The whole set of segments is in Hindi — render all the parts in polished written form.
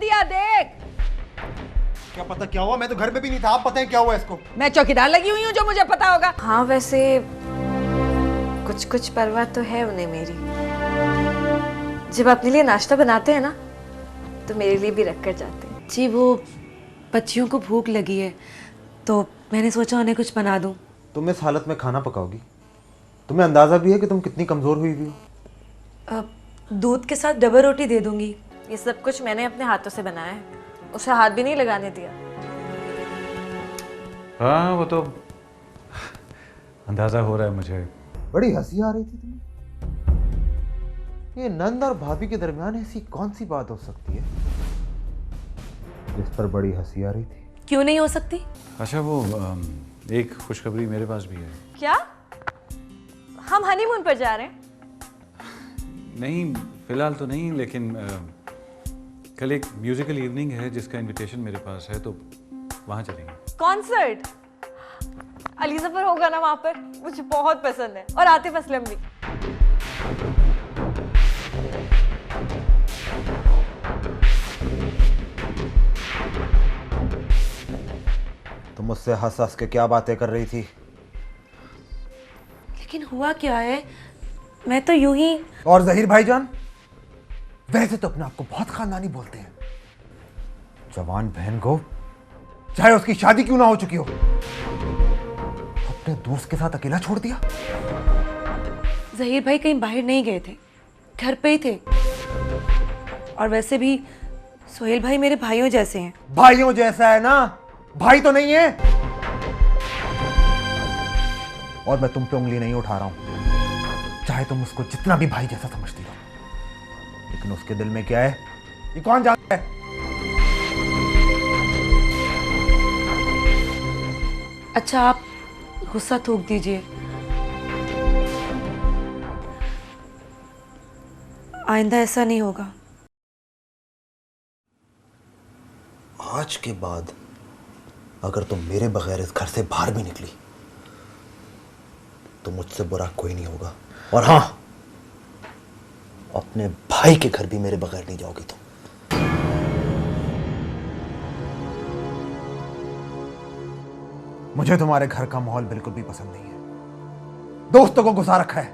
दिया, देख। क्या पता क्या हुआ, मैं तो घर पे भी नहीं था। आप पता है क्या हुआ इसको? मैं चौकीदार लगी हुई हूँ जो मुझे पता होगा। हाँ वैसे कुछ कुछ परवाह तो है उन्हें मेरी। जब अपने लिए नाश्ता बनाते हैं ना तो मेरे लिए भी रख कर जाते हैं। जी वो बच्चियों को भूख लगी है तो मैंने सोचा उन्हें कुछ बना दूं। तुम इस हालत में खाना पकाओगी? तुम्हें अंदाजा भी है कि तुम कितनी कमजोर हुई हुई हो? दूध के साथ डबल रोटी दे दूंगी। ये सब कुछ मैंने अपने हाथों से बनाया है, उसे हाथ भी नहीं लगाने दिया। हाँ वो तो अंदाजा हो रहा है मुझे। बड़ी हंसी आ रही थी तुम्हें। ये नंद और भाभी के दरमियान ऐसी कौन सी बात हो सकती है जिस पर बड़ी हंसी आ रही थी? क्यों नहीं हो सकती? अच्छा वो एक खुशखबरी मेरे पास भी है। क्या? हम हनीमून पर जा रहे हैं? नहीं फिलहाल तो नहीं, लेकिन कल एक म्यूजिकल इवनिंग है जिसका इनविटेशन मेरे पास है, तो वहाँ चलेंगे। कॉन्सर्ट? अली जफर होगा ना वहाँ पर? मुझे बहुत पसंद है, और आतिफ असलम भी। तुम मुझसे हंस हंस के क्या बातें कर रही थी? लेकिन हुआ क्या है, मैं तो यूं ही। और जहीर भाईजान, वैसे तो अपने आप को बहुत खानदानी बोलते हैं। जवान बहन को चाहे उसकी शादी क्यों ना हो चुकी हो, अपने दोस्त के साथ अकेला छोड़ दिया। जहीर भाई कहीं बाहर नहीं गए थे, घर पे ही थे। और वैसे भी सोहेल भाई मेरे भाइयों जैसे हैं। भाइयों जैसा है ना, भाई तो नहीं है। और मैं तुम पे उंगली नहीं उठा रहा हूं, चाहे तुम उसको जितना भी भाई जैसा समझती हो, लेकिन उसके दिल में क्या है ये कौन जानता है? अच्छा आप गुस्सा थूक दीजिए, आइंदा ऐसा नहीं होगा। आज के बाद अगर तुम मेरे बगैर इस घर से बाहर भी निकली तो मुझसे बुरा कोई नहीं होगा। और हाँ, अपने भाई के घर भी मेरे बगैर नहीं जाओगी तुम। मुझे तुम्हारे घर का माहौल बिल्कुल भी पसंद नहीं है। दोस्तों को गुस्सा रखा है,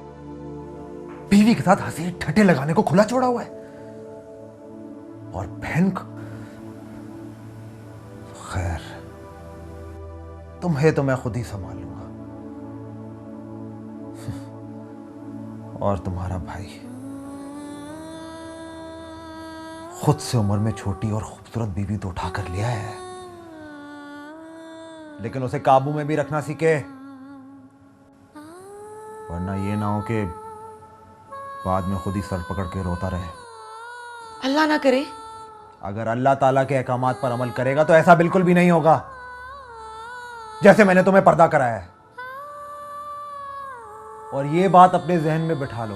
बीवी के साथ हंसी ठट्टे लगाने को खुला छोड़ा हुआ है, और बहन को खैर तुम्हें तो मैं खुद ही संभाल लूंगा। और तुम्हारा भाई खुद से उम्र में छोटी और खूबसूरत बीवी तो उठा कर लिया है, लेकिन उसे काबू में भी रखना सीखे, वरना ये ना हो कि बाद में खुद ही सर पकड़ के रोता रहे। अल्लाह ना करे। अगर अल्लाह ताला के अहकामात पर अमल करेगा तो ऐसा बिल्कुल भी नहीं होगा जैसे मैंने तुम्हें पर्दा कराया है। और ये बात अपने जहन में बिठा लो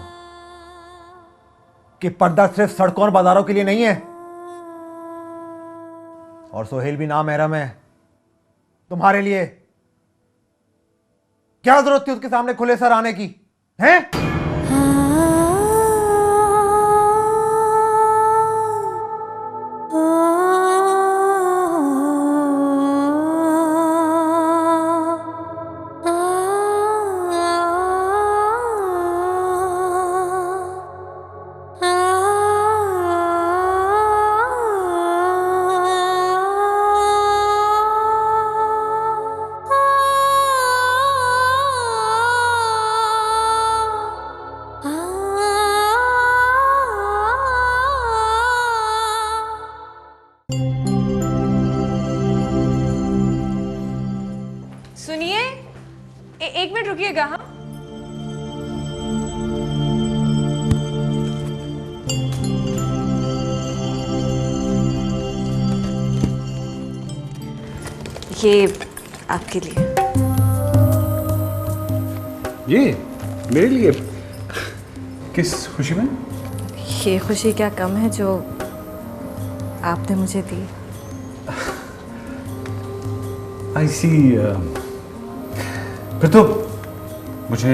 कि पर्दा सिर्फ सड़कों और बाजारों के लिए नहीं है। और सोहेल भी नामहरम है तुम्हारे लिए। क्या जरूरत थी उसके सामने खुले सर आने की, हैं? सुनिए, एक मिनट रुकिएगा। हाँ, ये आपके लिए। ये मेरे लिए? किस खुशी में? ये खुशी क्या कम है जो आपने मुझे दी। आई सी। फिर तो मुझे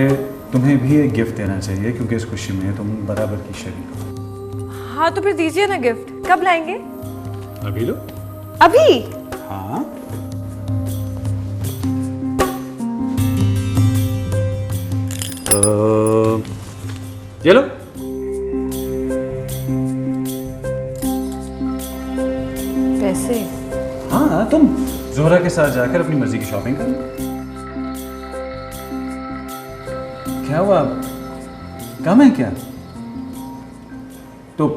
तुम्हें भी एक गिफ्ट देना चाहिए, क्योंकि इस खुशी में तुम बराबर की शरीक हो। हाँ तो फिर दीजिए ना गिफ्ट। कब लाएंगे? अभी लो। अभी? हाँ। ये लो। पैसे? हाँ, तुम जोहरा के साथ जाकर अपनी मर्जी की शॉपिंग करो। क्या हुआ, कम है क्या? तो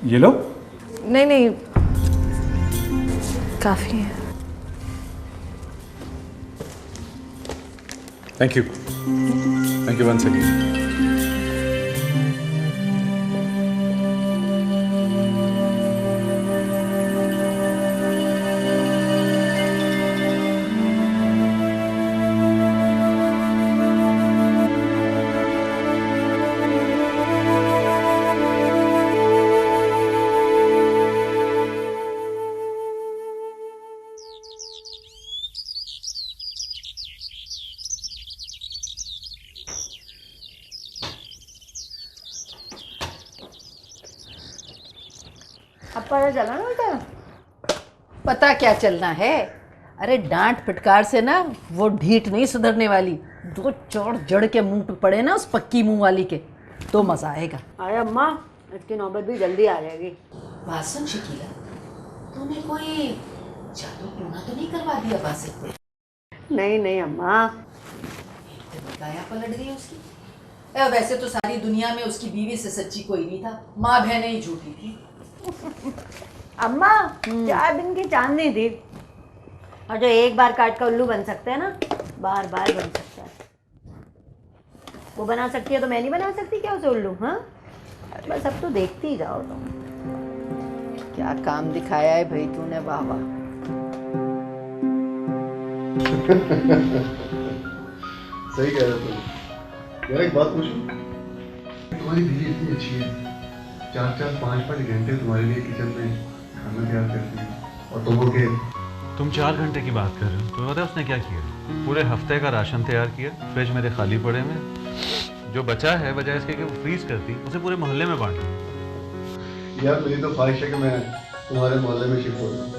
ये लो। नहीं नहीं, काफी है। Thank you once again. अब पता चला ना बेटा? पता क्या चलना है? अरे डांट फटकार से ना वो ढीठ नहीं सुधरने वाली। दो चोट जड़ के मुंह पे पड़े ना उस पक्की मुंह वाली के, तो मजा आएगा। अरे अम्मा, इसकी नौबत भी जल्दी आ जाएगी। बात सुन शकीला, तूने कोई जादू टोना तो नहीं करवा दिया बासित पे? नहीं नहीं अम्मा। एकदम काया पलट गई उसकी। वैसे तो सारी दुनिया में उसकी बीवी से सच्ची कोई नहीं था, माँ बहनें ही झूठी थी। अम्मा 4 दिन की चांदनी थी, और जो एक बार काट का उल्लू बन सकते हैं ना, बार बार बन सकता है। वो बना सकती है तो मैं नहीं बना सकती क्या उसे उल्लू? हाँ, बस अब तो देखती ही जाओ तुम। क्या काम दिखाया है भाई तूने, वाह वाह। सही कह रहे हो तुम। यार एक बात पूछूं, तुम्हारी बीवी इतनी अच्छी है, 4-4, 5-5 घंटे तुम्हारे लिए किचन में खाना तैयार करती है, और तुम हो के तुम 4 घंटे की बात कर रहे हो? तुम्हें पता है उसने क्या किया? पूरे हफ्ते का राशन तैयार किया, फ्रिज मेरे खाली पड़े में, जो बचा है बजाय इसके कि वो फ्रीज करती उसे पूरे मोहल्ले में बांट दिया। यार मेरी तो ख्वाहिश है कि मैं तुम्हारे मोहल्ले में शिफ्ट हो जाऊँ।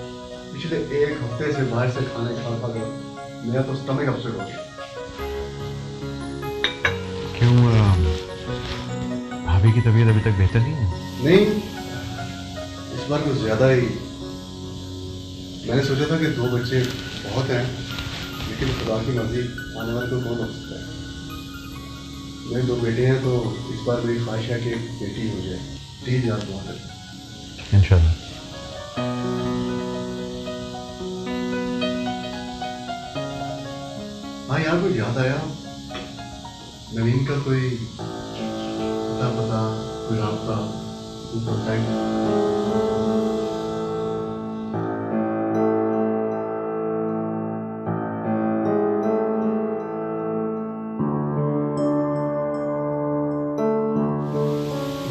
पिछले 1 हफ्ते से बाहर से खाने खा कर मेरा तो स्टमक अपसेट हो गया। क्यों, भाभी की तबीयत अभी तक बेहतर नहीं है? नहीं, इस बार कुछ ज़्यादा ही। मैंने सोचा था कि 2 बच्चे बहुत हैं, लेकिन खुदा की मर्जी, आने वाले को कौन हो सकता है। मेरे 2 बेटे हैं, तो इस बार मेरी ख्वाहिश है कि एक बेटी हो जाए। प्लीज यार दुआ करें। इंशाल्लाह। हाँ यार, कुछ याद आया, नवीन का कोई पता, कोई रास्ता, कोई कॉन्टैक्ट?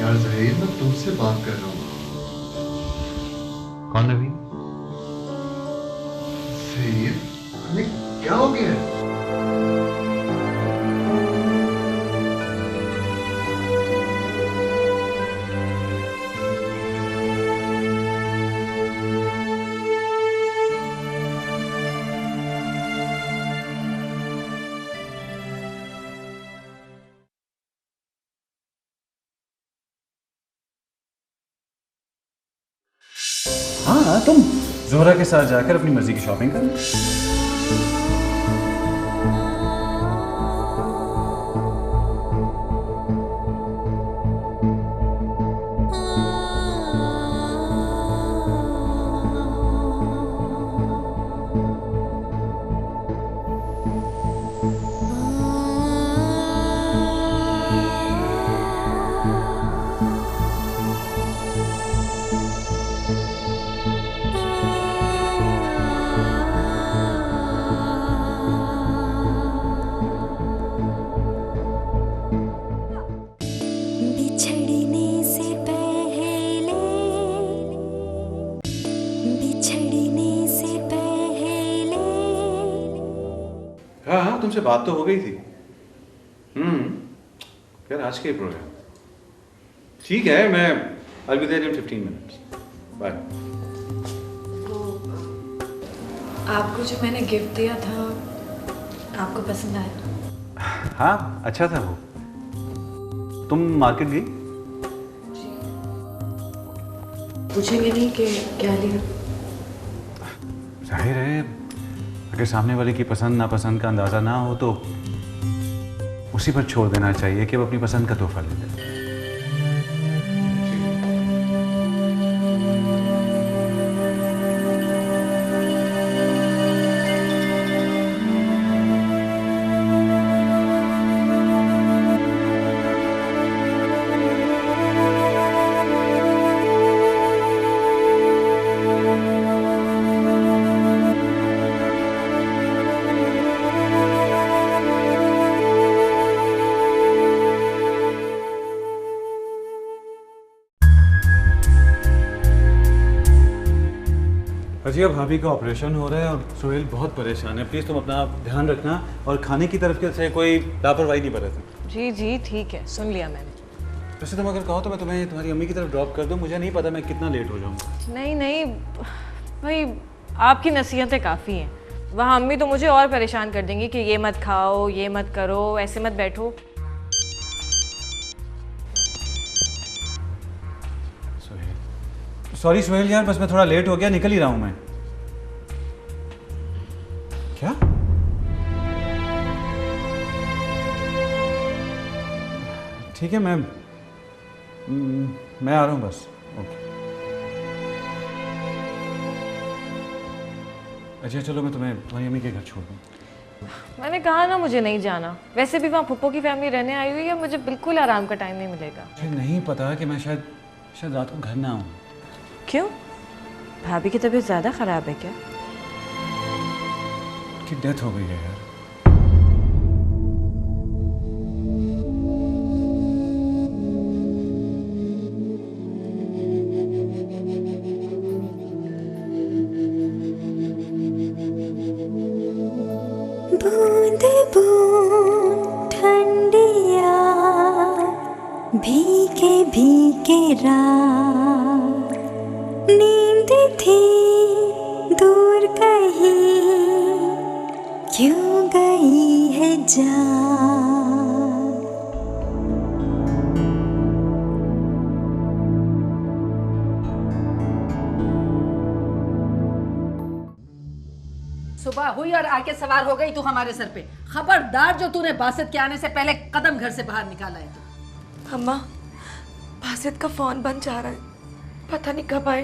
यार जहीर, मैं तुमसे बात कर रहा हूँ। कौन नवीन? जहीर, हमें क्या हो गया है? हाँ, तुम जोहरा के साथ जाकर अपनी मर्जी की शॉपिंग करो। बिछड़ने से पहले, बिछड़ने से पहले। हाँ हाँ, तुमसे बात तो हो गई थी। फिर आज के प्रोग्राम ठीक है, मैं I'll be there in 15 minutes. Bye. आपको जो मैंने गिफ्ट दिया था आपको पसंद आया? हाँ, अच्छा था वो। तुम मार्केट गई? पूछेंगे नहीं कि क्या लिया? जाहिर है, अगर सामने वाले की पसंद नापसंद का अंदाज़ा ना हो तो उसी पर छोड़ देना चाहिए कि वो अपनी पसंद का तोहफा ले ले। अजिया, भाभी का ऑपरेशन हो रहा है और सोहेल बहुत परेशान है। प्लीज़ तुम अपना ध्यान रखना और खाने की तरफ से कोई लापरवाही नहीं बरतना। जी जी ठीक है, सुन लिया मैंने। वैसे तुम अगर कहो तो मैं तुम्हें तुम्हारी अम्मी की तरफ ड्रॉप कर दूँ। मुझे नहीं पता मैं कितना लेट हो जाऊँगा। नहीं नहीं भाई, आपकी नसीहतें काफ़ी हैं। वहाँ अम्मी तो मुझे और परेशान कर देंगी कि ये मत खाओ, ये मत करो, ऐसे मत बैठो। सॉरी सोहेल यार, बस मैं थोड़ा लेट हो गया, निकल ही रहा हूँ मैं। क्या? ठीक है, मैं आ रहा हूँ बस। ओके अच्छा, चलो मैं तुम्हें तुम्हारी अम्मी के घर छोड़ दूँ। मैंने कहा ना मुझे नहीं जाना। वैसे भी वहाँ फुप्पो की फैमिली रहने आई हुई है, मुझे बिल्कुल आराम का टाइम नहीं मिलेगा। मुझे नहीं पता कि मैं शायद रात को घर ना आऊँ। क्यों? भाभी की तबीयत ज़्यादा ख़राब है क्या? उनकी डेथ हो गई है यार। बूंद बूंद ठंडिया भीगे भीगे रात, नींद थी दूर कहीं क्यों गई है जान। सुबह हुई और आके सवार हो गई तू हमारे सर पे। खबरदार जो तूने बासित के आने से पहले कदम घर से बाहर निकाला है तू। अम्मा, बासित का फोन बंद जा रहा है, पता नहीं कब आए।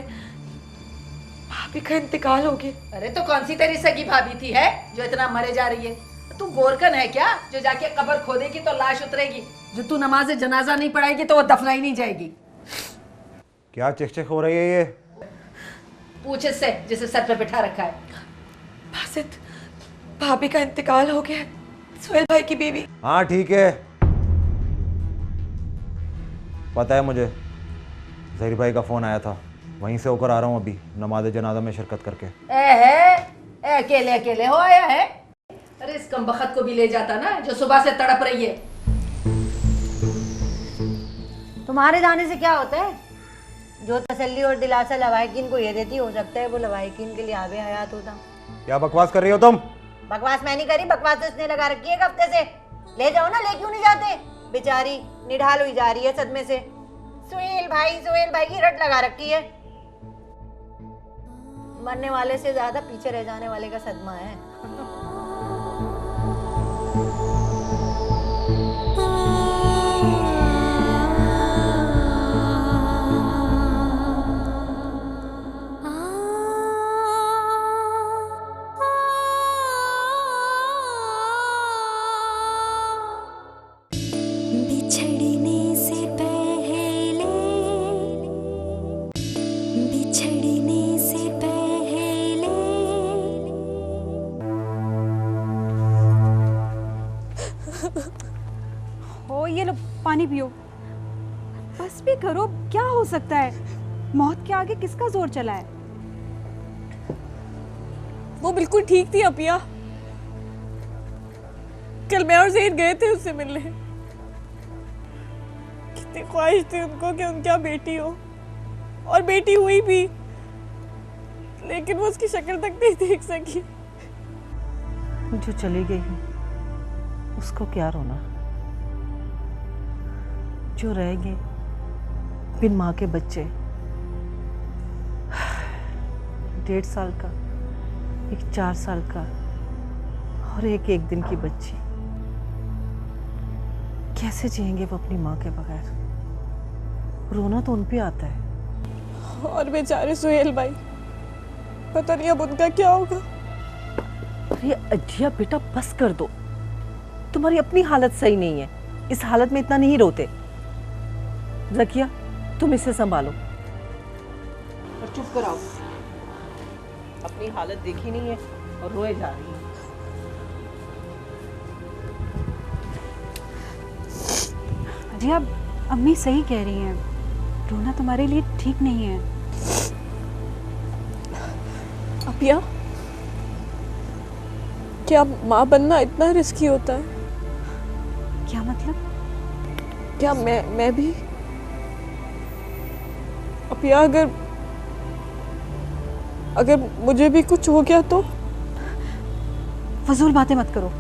भाभी का इंतकाल हो गया। अरे तो कौन सी तेरी सगी भाभी थी है जो इतना मरे जा रही है? तू गोरकन है क्या जो जाके कब्र खोदेगी तो लाश उतरेगी? जो तू नमाज जनाजा नहीं पढ़ाएगी तो वो दफनाई नहीं जाएगी। क्या चिक हो रही है ये? पूछ इससे जिसे सर पे बिठा रखा है। बासित, भाभी का इंतकाल हो गया, सोहेल भाई की बीवी। हाँ ठीक है, पता है मुझे। जहीर भाई का फोन आया था, वहीं से होकर आ रहा हूँ अभी नमाज जनाजा में शिरकत करके। अकेले अकेले हो आया है? अरे इस कमबख्त को भी ले जाता ना जो सुबह से तड़प रही है। तुम्हारे जाने से क्या होता है? जो तसल्ली और दिलासा लवाहिकीन को ये देती, हो सकता है वो लवाहिकीन के लिए आबे हयात होता। क्या बकवास कर रही हो तुम? बकवास मैं नहीं करी, बकवास तो इसने लगा रखी है एक हफ्ते से। ले जाओ ना, ले क्यों नहीं जाते? बेचारी निढाल हुई जा रही है सदमे से। सोहेल भाई की रट लगा रखी है। मरने वाले से ज्यादा पीछे रह जाने वाले का सदमा है। बिछड़ने से पहले, बिछड़ने से पहले। हो ये लो पानी पियो। बस भी करो, क्या हो सकता है? मौत के आगे किसका जोर चला है? वो बिल्कुल ठीक थी अपिया। कल मैं और ज़हीर गए थे उससे मिलने। कितनी ख्वाहिश थी उनको कि उनकी बेटी हो, और बेटी हुई भी, लेकिन वो उसकी शक्ल तक नहीं देख सकी। जो चली गई है उसको क्या रोना, जो रह गए बिन माँ के बच्चे, 1.5 साल का, एक 4 साल का और एक दिन की बच्ची, कैसे जिएंगे वो अपनी माँ के बगैर? रोना तो उन पे आता है। और बेचारे सुहेल भाई, पता नहीं अब उनका क्या होगा। अरे अजिया बेटा बस कर दो, तुम्हारी अपनी हालत सही नहीं है, इस हालत में इतना नहीं रोते। जकिया तुम इसे संभालो और चुप कराओ, अपनी हालत देखी नहीं है और रोए जा रही है। अजिया अम्मी सही कह रही हैं, रोना तुम्हारे लिए ठीक नहीं है। अपिया, क्या माँ बनना इतना रिस्की होता है? क्या मतलब? क्या मैं भी? अपिया, अगर मुझे भी कुछ हो गया तो? फजूल बातें मत करो।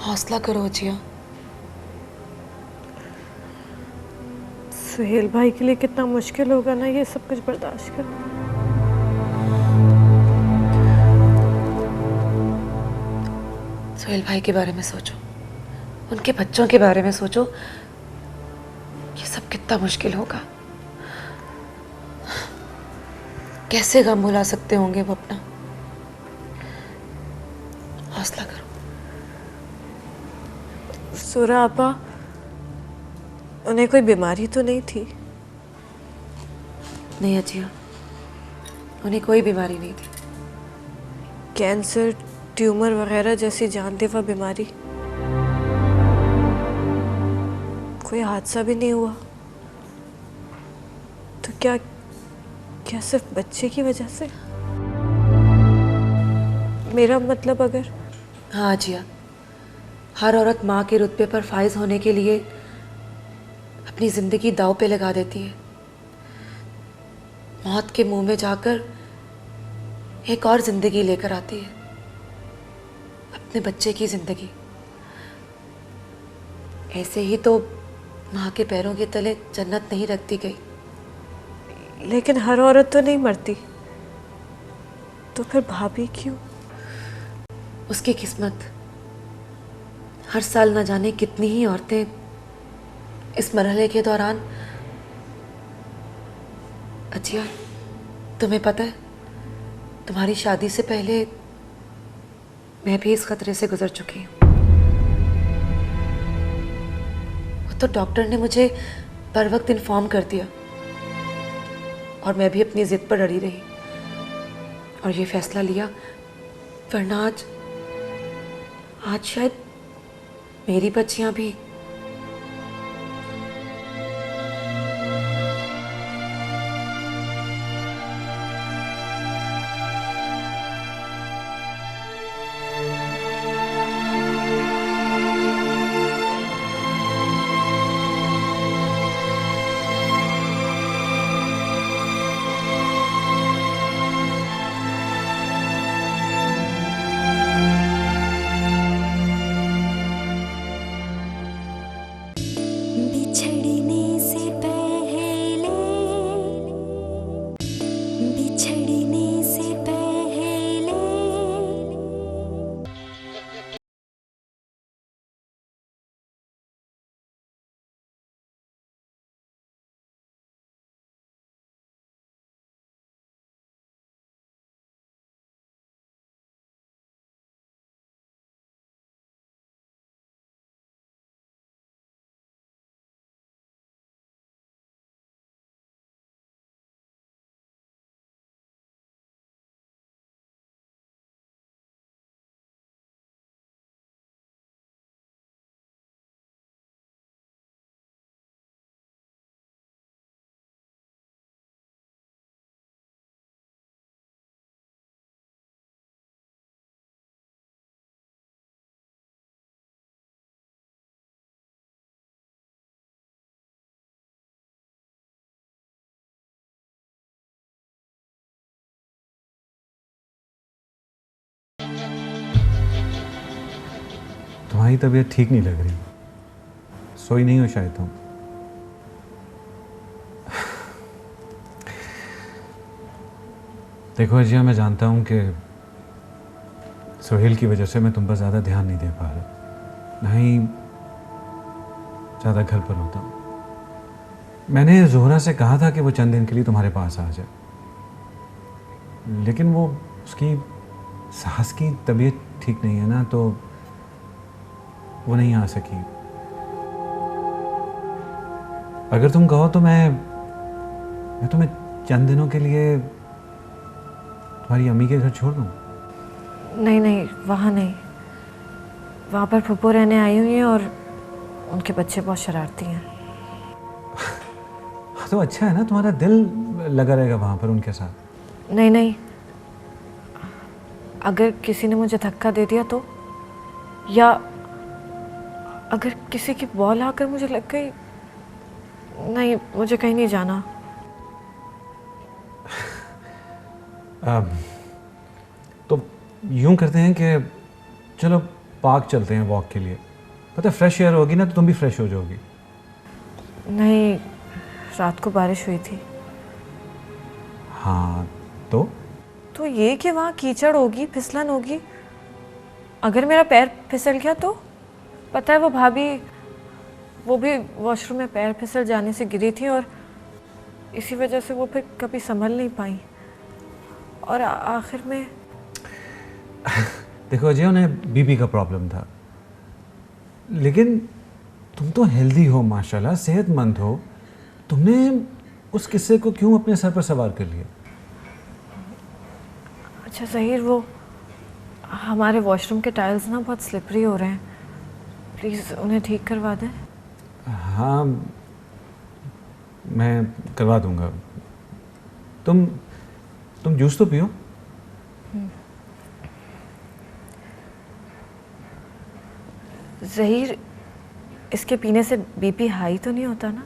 हौसला करो जिया। सुहेल भाई के लिए कितना मुश्किल होगा ना ये सब कुछ बर्दाश्त करना। सुहेल भाई के बारे में सोचो, उनके बच्चों के बारे में सोचो, ये सब कितना मुश्किल होगा। कैसे गम भुला सकते होंगे वो अपना। हौसला करो। सुरा आपा, उन्हें कोई बीमारी तो नहीं थी? नहीं अजिया, उन्हें कोई बीमारी नहीं थी। कैंसर, ट्यूमर वगैरह जैसी जानलेवा बीमारी? कोई हादसा भी नहीं हुआ? तो क्या सिर्फ बच्चे की वजह से? मेरा मतलब अगर... हाँ अजिया, हर औरत माँ के रुतबे पर फाइज होने के लिए अपनी जिंदगी दांव पे लगा देती है, मौत के मुंह में जाकर एक और जिंदगी लेकर आती है, अपने बच्चे की जिंदगी। ऐसे ही तो माँ के पैरों के तले जन्नत नहीं रखती गई। लेकिन हर औरत तो नहीं मरती, तो फिर भाभी क्यों? उसकी किस्मत। हर साल न जाने कितनी ही औरतें इस मरहले के दौरान... अजिया, तुम्हें पता है, तुम्हारी शादी से पहले मैं भी इस खतरे से गुजर चुकी हूँ। वो तो डॉक्टर ने मुझे बर वक्त इन्फॉर्म कर दिया और मैं भी अपनी जिद पर अड़ी रही और ये फैसला लिया, वरना आज शायद मेरी बच्चियां भी... तुम्हारी तबीयत ठीक नहीं लग रही, सोई नहीं हो शायद तुम। देखो अजिया, मैं जानता हूँ कि सोहेल की वजह से मैं तुम पर ज़्यादा ध्यान नहीं दे पा रहा, ना ही ज़्यादा घर पर होता हूँ। मैंने ज़ोहरा से कहा था कि वो चंद दिन के लिए तुम्हारे पास आ जाए, लेकिन वो उसकी सास की तबीयत ठीक नहीं है ना, तो वो नहीं आ सकी। अगर तुम कहो तो मैं तुम्हें चंद दिनों के लिए तुम्हारी अम्मी के घर छोड़ दूँ? नहीं नहीं, वहाँ नहीं। वहाँ पर फूफो रहने आई हुई हैं और उनके बच्चे बहुत शरारती हैं। तो अच्छा है ना, तुम्हारा दिल लगा रहेगा वहाँ पर उनके साथ। नहीं नहीं, अगर किसी ने मुझे धक्का दे दिया तो, या अगर किसी की बॉल आकर मुझे लग गई, नहीं, मुझे कहीं नहीं जाना। तो यूं करते हैं कि चलो पार्क चलते हैं वॉक के लिए। पता है, फ्रेश एयर होगी ना तो तुम भी फ्रेश हो जाओगी। नहीं, रात को बारिश हुई थी। हाँ तो ये कि वहाँ कीचड़ होगी, फिसलन होगी, अगर मेरा पैर फिसल गया तो? पता है वो भाभी, वो भी वॉशरूम में पैर फिसल जाने से गिरी थी और इसी वजह से वो फिर कभी संभल नहीं पाई और आखिर में देखो अजय, उन्हें बीपी का प्रॉब्लम था, लेकिन तुम तो हेल्दी हो माशाल्लाह, सेहतमंद हो, तुमने उस किस्से को क्यों अपने सर पर सवार कर लिया? अच्छा ज़हीर, वो हमारे वॉशरूम के टाइल्स ना बहुत स्लिपरी हो रहे हैं, प्लीज़ उन्हें ठीक करवा दें। हाँ, मैं करवा दूंगा। तुम जूस तो पियो। ज़हीर, इसके पीने से बीपी हाई तो नहीं होता ना?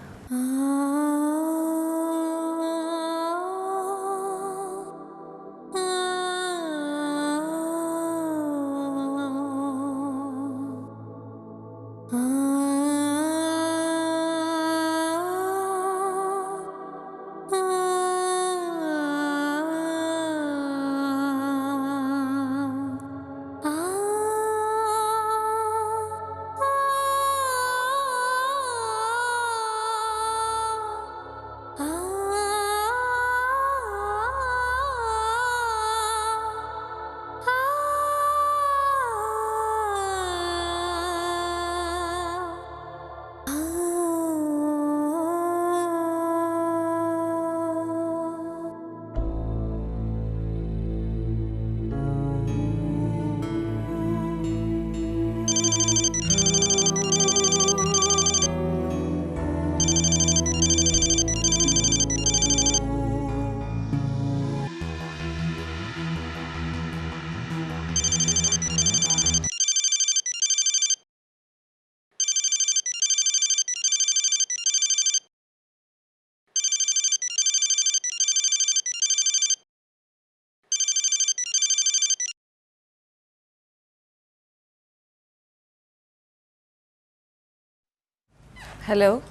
हेलो।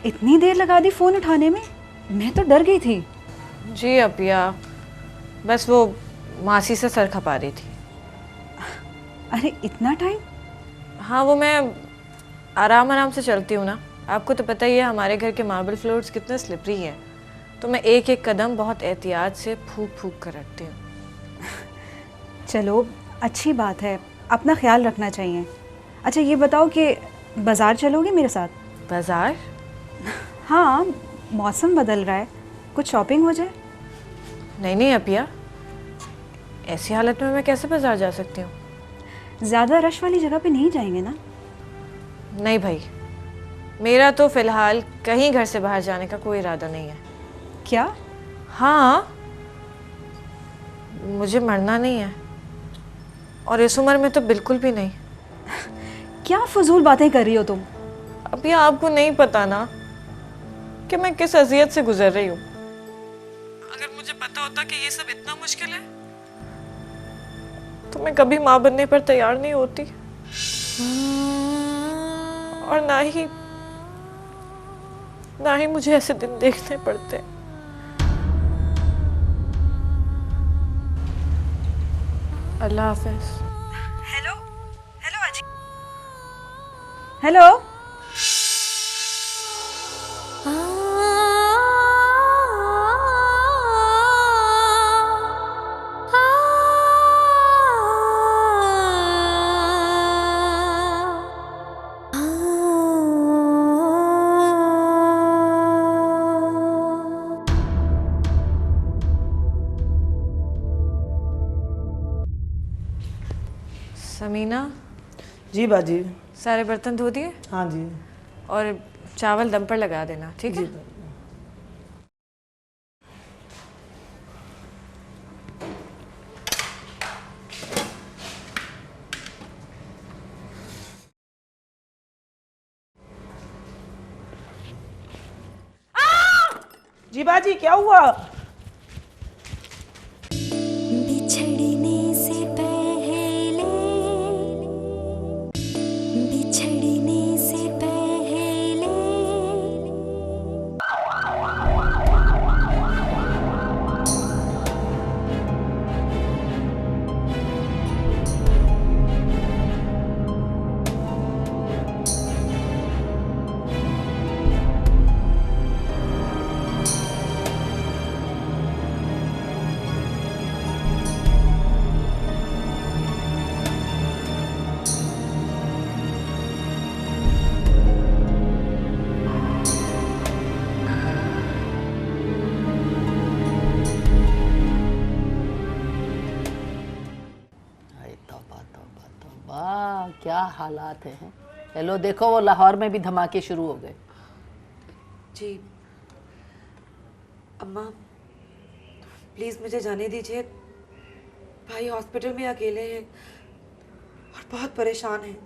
इतनी देर लगा दी फ़ोन उठाने में, मैं तो डर गई थी। जी अपिया, बस वो मासी से सर खपा रही थी। अरे इतना टाइम? हाँ, वो मैं आराम आराम से चलती हूँ ना, आपको तो पता ही है हमारे घर के मार्बल फ्लोर्स कितने स्लिपरी हैं, तो मैं एक एक कदम बहुत एहतियात से फूक फूक कर रखती हूँ। चलो अच्छी बात है, अपना ख्याल रखना चाहिए। अच्छा ये बताओ कि बाज़ार चलोगे मेरे साथ? बाज़ार? हाँ, मौसम बदल रहा है, कुछ शॉपिंग हो जाए। नहीं नहीं अपिया, ऐसी हालत में मैं कैसे बाज़ार जा सकती हूँ? ज़्यादा रश वाली जगह पे नहीं जाएंगे ना? नहीं भाई, मेरा तो फ़िलहाल कहीं घर से बाहर जाने का कोई इरादा नहीं है। क्या? हाँ, मुझे मरना नहीं है, और इस उम्र में तो बिल्कुल भी नहीं। क्या फजूल बातें कर रही हो तुम? अभी आपको नहीं पता ना कि मैं किस अजियत से गुजर रही हूँ। अगर मुझे पता होता कि ये सब इतना मुश्किल है तो मैं कभी माँ बनने पर तैयार नहीं होती। और ना ही मुझे ऐसे दिन देखने पड़ते। अल्लाह हाफ़िज़। हेलो हेलो अजी, हेलो। समीना, जी बाजी। सारे बर्तन धो दिए? हाँ जी। और चावल दम पर लगा देना, ठीक है? जी बाजी, क्या हुआ? बिछड़ने से पहले, बिछड़ने से पहले वाह क्या हालात हैं। चलो देखो वो लाहौर में भी धमाके शुरू हो गए। जी अम्मा, प्लीज़ मुझे जाने दीजिए। भाई हॉस्पिटल में अकेले हैं और बहुत परेशान हैं।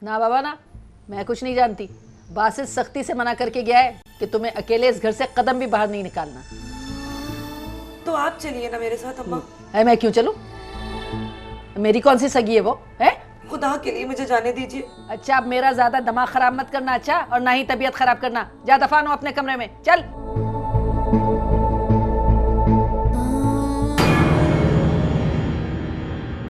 ना बाबा ना, मैं कुछ नहीं जानती। बासित सख्ती से मना करके गया है कि तुम्हें अकेले इस घर से कदम भी बाहर नहीं निकालना। तो आप चलिए ना मेरे साथ अम्मा। है मैं क्यों चलूं? मेरी कौन सी सगी है वो? है खुदा के लिए मुझे जाने दीजिए। अच्छा अब मेरा ज्यादा दिमाग खराब मत करना, अच्छा, और ना ही तबीयत खराब करना। जा दफा हो अपने कमरे में, चल।